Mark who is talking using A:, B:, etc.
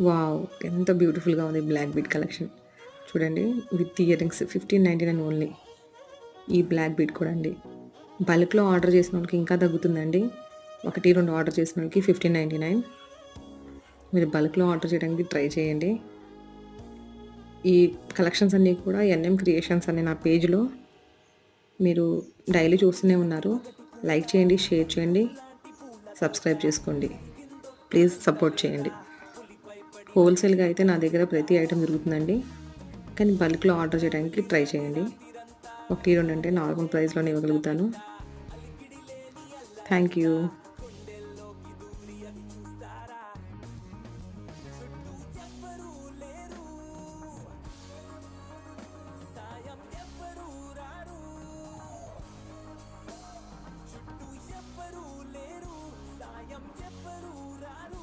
A: Wow! ఎంత బ్యూటిఫుల్‌గా ఉంది బ్లాక్ బీడ్ కలెక్షన్. చూడండి విత్ ఇయర్ రింగ్స్ 1599 ఓన్లీ. ఈ బ్లాక్ బీడ్ కూడా అండి. బల్క్‌లో ఆర్డర్ చేసినోళ్ళకి ఇంకా తగ్గుతుందండి. 1, 2 ఆర్డర్ చేసినోళ్ళకి 1599. మీరు బల్క్‌లో ఆర్డర్ చేయడానికి ట్రై చేయండి. ఈ కలెక్షన్స్ అన్నీ కూడా ఎన్ఎం క్రియేషన్స్ అనే నా పేజ్‌లో మీరు డైలీ చూస్తూనే ఉన్నారు. లైక్ చేయండి, షేర్ చేయండి, సబ్స్క్రైబ్ చేసుకోండి. ప్లీజ్ సపోర్ట్ చేయండి. హోల్‌సేల్‌గా అయితే నా దగ్గర ప్రతి ఐటెం దొరుకుతుందండి. కానీ బల్క్‌లో ఆర్డర్ చేయడానికి ట్రై చేయండి. 1, 2 అంటే నార్మల్ ప్రైస్‌లోనే ఇవ్వగలుగుతాను. Thank you.